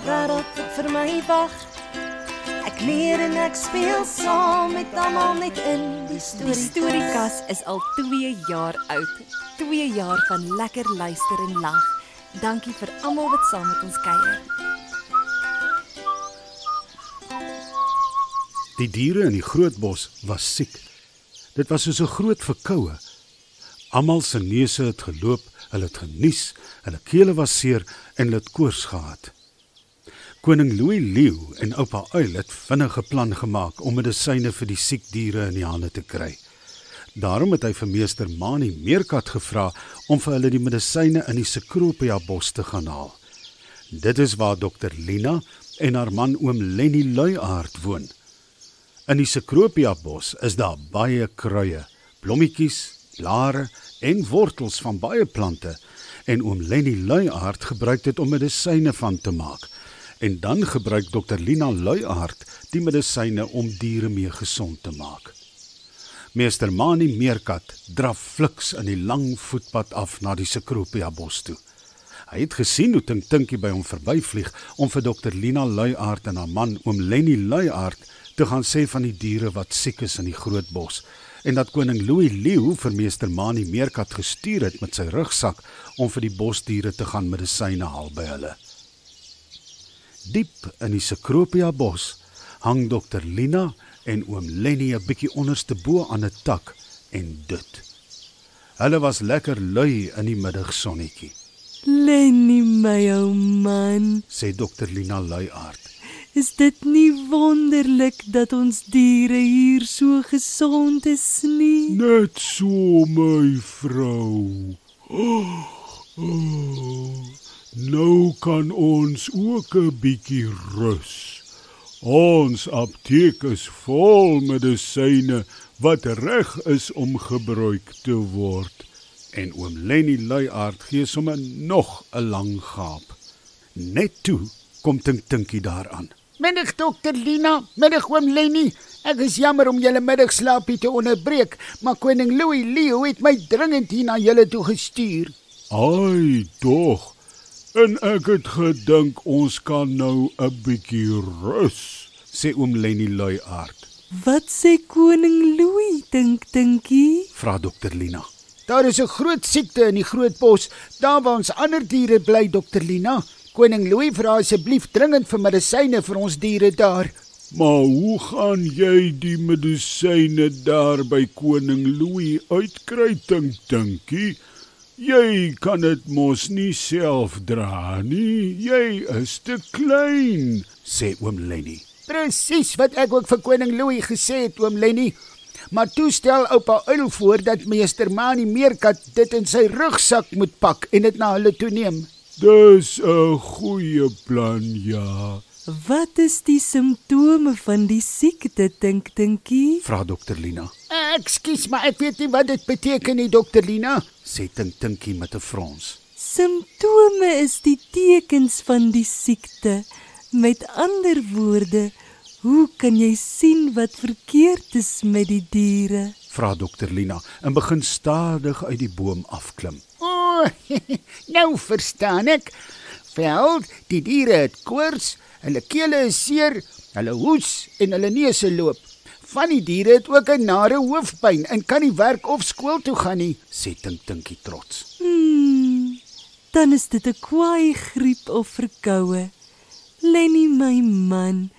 wêreld wat vir my wag. Ek leer en ek speel saam met almal net in die Die storiekas is al 2 jaar oud. 2 jaar van lekker luister en lag. Dankie vir almal wat saam met ons kuier. Die diere in die groot bos was siek. Dit was soos 'n groot verkoue. Almal se neuse het geloop, hulle het genies, hulle kele was seer en hulle het koors gehad. Koning Louis Leeu en oupa Uil het vinnige plan gemaak om medisyne vir die siek diere in die hande te kry. Daarom het hy vir meester Mani Meerkat gevra om vir hulle die medisyne in die Cecropia bos te gaan haal. Dit is waar dokter Lina en haar man oom Lenny Luiaard woon. In die Cecropia bos is daar baie kruie, blommetjies, blare en wortels van baie plante en oom Lenny Luiaard gebruik dit om medisyne van te maak. En dan gebruik dokter Lina Luiaard die medisyne om diere mee gesond te maak. Meester Mani Meerkat draf fliks in die lang voetpad af na die Cecropia bos toe. Hy het gesien hoe Tinkie by hom verbyvlieg om vir dokter Lina Luiaard en haar man oom Lenny Luiaard te gaan sê van die diere wat siek is in die groot bos en dat koning Louis Leeu vir meester Mani Meerkat gestuur het met sy rugsak om vir die bosdiere te gaan medisyne haal by hulle. Diep in die Cecropia bos hang dokter Lina en oom Lenny 'n bietjie onderste bo aan 'n tak en dit. Hulle was lekker lui in die middagsonnetjie, Lenny, my ou man, sê dokter Lina Luiaard. is dit nie wonderlik dat ons diere hier so gesond is nie? Net so, my vrou. Nou kan ons ook 'n bietjie rus. Ons apteek is vol medisyne wat reg is om gebruik te word. En oom Lenny Luiaard gee sommer nog 'n lang gaap. Net toe kom Tinkie daaraan. Middag dokter Lina, middag oom Lenny. Ek is jammer om julle middagslaapie te onderbreek, maar koning Louis Leeu het my dringend hier na julle toe gestuur. Ai, tog. En ek het gedink ons kan nou 'n bietjie rus, sê oom Lenny Luiaard. Wat sê koning Louis, Tinkie? Vra dokter Lina. Daar is 'n groot siekte in die groot bos, daar waar ons ander diere bly, dokter Lina. Koning Louis vra asseblief dringend vir medisyne vir ons diere daar. Maar hoe gaan jy die medisyne daar by koning Louis uitkry, Tinkie? Jy kan dit mos nie self dra nie. Jy is te klein, sê oom Lenny. Presies wat ek ook vir koning Louis gesê het, oom Lenny. Maar toe stel oupa Uil voor dat meester Mani Meerkat dit in sy rugsak moet pak en dit na hulle toe neem. Dis 'n goeie plan, ja. Wat is die simptome van die siekte, Tinkie? Vra dokter Lina. Ekskuus, maar ek weet nie wat dit beteken nie, dokter Lina, sê Tinkie met 'n frons. Simptome is die tekens van die siekte. Met ander woorde, hoe kan jy sien wat verkeerd is met die diere? Vra dokter Lina en begin stadig uit die boom afklim. O, nou verstaan ek. Wel, die diere het koors, hulle kele is seer, hulle hoes en hulle neuse loop. Van die diere het ook 'n nare hoofpyn en kan nie werk of skool toe gaan nie, sê Tinkie trots. Dan is dit 'n kwaai griep of verkoue. Lenny, my man,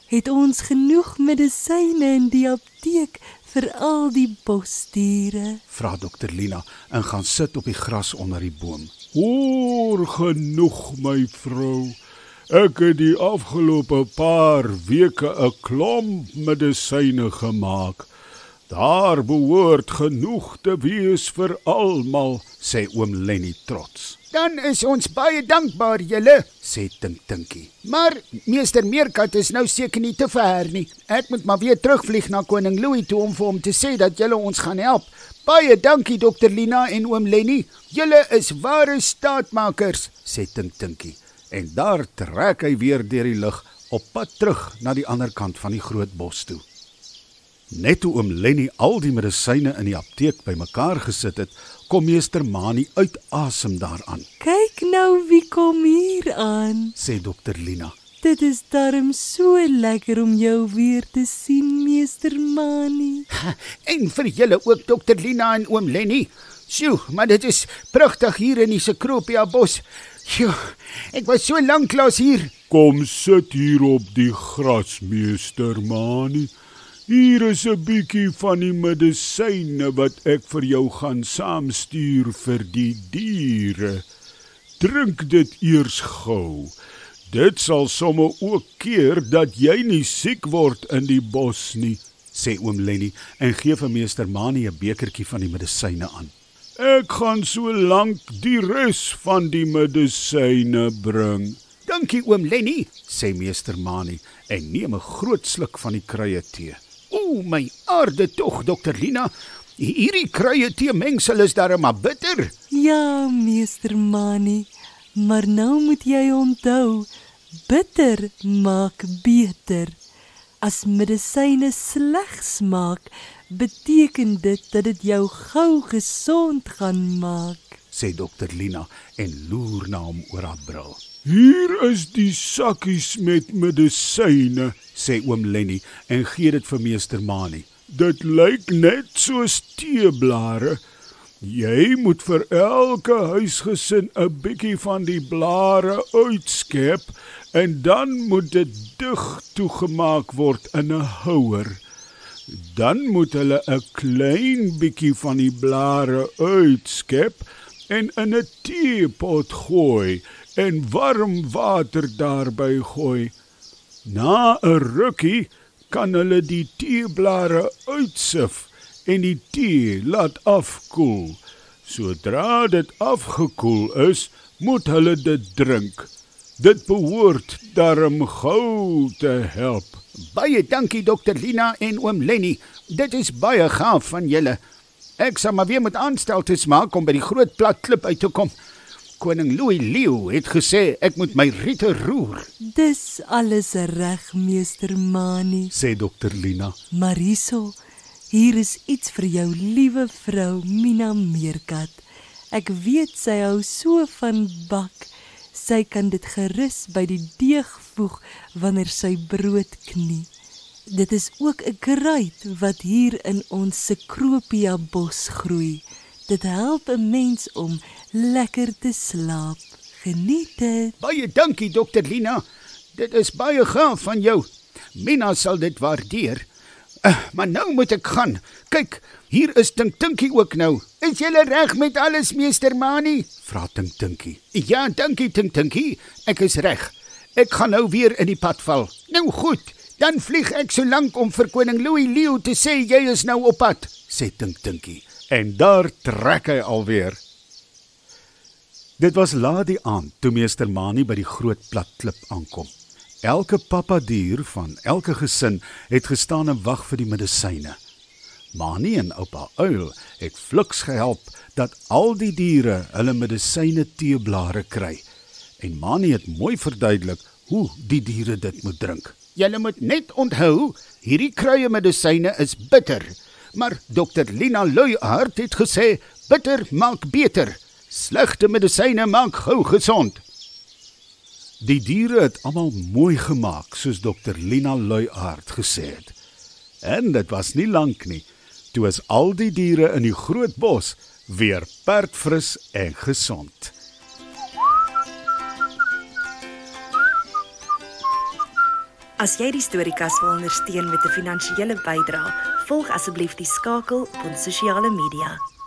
het ons genoeg medisyne in die apteek vir al die bosdiere? Vra dokter Lina en gaan sit op die gras onder die boom. Hoor genoeg, my vrou. Ek het die afgelope paar weke 'n klomp medisyne gemaak. Daar behoort genoeg te wees vir almal, sê oom Lenny trots. Dan is ons baie dankbaar, julle, sê Tinkie. Maar meester Meerkat is nou seker nie te ver nie. Ek moet maar weer terugvlieg na koning Louis toe om vir hom te sê dat julle ons gaan help. Baie dankie, dokter Lina en oom Lenny. Julle is ware staatmakers, sê Tinkie. En daar trek hy weer deur die lug op pad terug na die ander kant van die groot bos toe. Net toe oom Lenny al die medisyne in die apteek bymekaar gesit het, kom meester Mani uit asem daaraan. Kyk nou wie kom Kom hier aan. sê dokter Lina. Dit is darm so lekker om jou weer te sien, meester Mani. En vir julle ook dokter Lina en oom Lenny. Sjoe, maar dit is pragtig hier in die Cecropia bos. Sjoe, ek was so lanklaas hier. Kom sit hier op die gras, meester Mani. Hier is 'n bietjie van die medisyne wat ek vir jou gaan saamstuur vir die diere. Drink dit eers gou. Dit sal sommer ook keer dat jy nie siek word in die bos nie, sê oom Lenny en gee vir meester Mani 'n bekertjie van die medisyne aan. Ek gaan so lank die res van die medisyne bring. Dankie oom Lenny, sê meester Mani en neem 'n groot sluk van die kruie tee. O my aarde tog dokter Lina. Hierdie kruie tee mengsel is darem maar bitter. Ja, meester Mani, maar nou moet jy onthou, bitter maak beter. As medisyne sleg smaak, beteken dit dat dit jou gou gesond gaan maak, sê dokter Lina en loer na hom oor haar bril. Hier is die sakkies met medisyne, sê oom Lenny en gee dit vir meester Mani. Dit lyk net soos teeblare. Jy moet vir elke huisgesin 'n bietjie van die blare uitskep en dan moet dit dig toegemaak word in 'n houer. Dan moet hulle 'n klein bietjie van die blare uitskep en in 'n teepot gooi en warm water daarby gooi. Na 'n rukkie kan hulle die teeblare uitsif en die tee laat afkoel. Sodra dit afgekoel is, moet hulle dit drink. Dit behoort darm gou te help. Baie dankie dokter Lina en oom Lenny. Dit is baie gaaf van julle. Ek sal maar weer met aanstaltes maak om by die groot plat klip uit te kom. Koning Louis Leeu het gesê ek moet my riete roer. Dis alles reg, meester Mani, sê dokter Lina. Maar hier is iets vir jou liewe vrou Mina Meerkat. Ek weet sy hou so van bak. Sy kan dit gerus by die deeg voeg wanneer sy brood knie. Dit is ook 'n kruid wat hier in ons Cecropia bos groei. Dit help 'n mens om lekker te slaap. Geniet dit. Baie dankie dokter Lina. Dit is baie gaaf van jou. Mina sal dit waardeer. Maar nou moet ek gaan. Kyk, hier is Tinkie ook nou. Is julle reg met alles, meester Mani? Vra Tinkie. Ja, dankie Tinkie. Ek is reg. Ek gaan nou weer in die pad val. Nou goed, dan vlieg ek so lank om vir koning Louis Leeu te sê jy is nou op pad, sê Tinkie. En daar trek hy alweer. Dit was laat die aand toe meester Mani by die groot plat klip aankom. Elke papadier van elke gesin het gestaan en wag vir die medisyne. Mani en oupa Uil het fliks gehelp dat al die diere hulle medisyne teeblare kry. En Mani het mooi verduidelik hoe die diere dit moet drink. Julle moet net onthou, hierdie kruie medisyne is bitter. Maar dokter Lina Luiaard het gesê, bitter maak beter. Slegte medisyne maak gou gesond. Die diere het almal mooi gemaak, soos dokter Lina Luiaard gesê het. En dit was nie lank nie, toe is al die diere in die groot bos weer perdfris en gesond. As jy die Storiekas wil ondersteun met 'n finansiële bydrae, volg asseblief die skakel op ons sosiale media.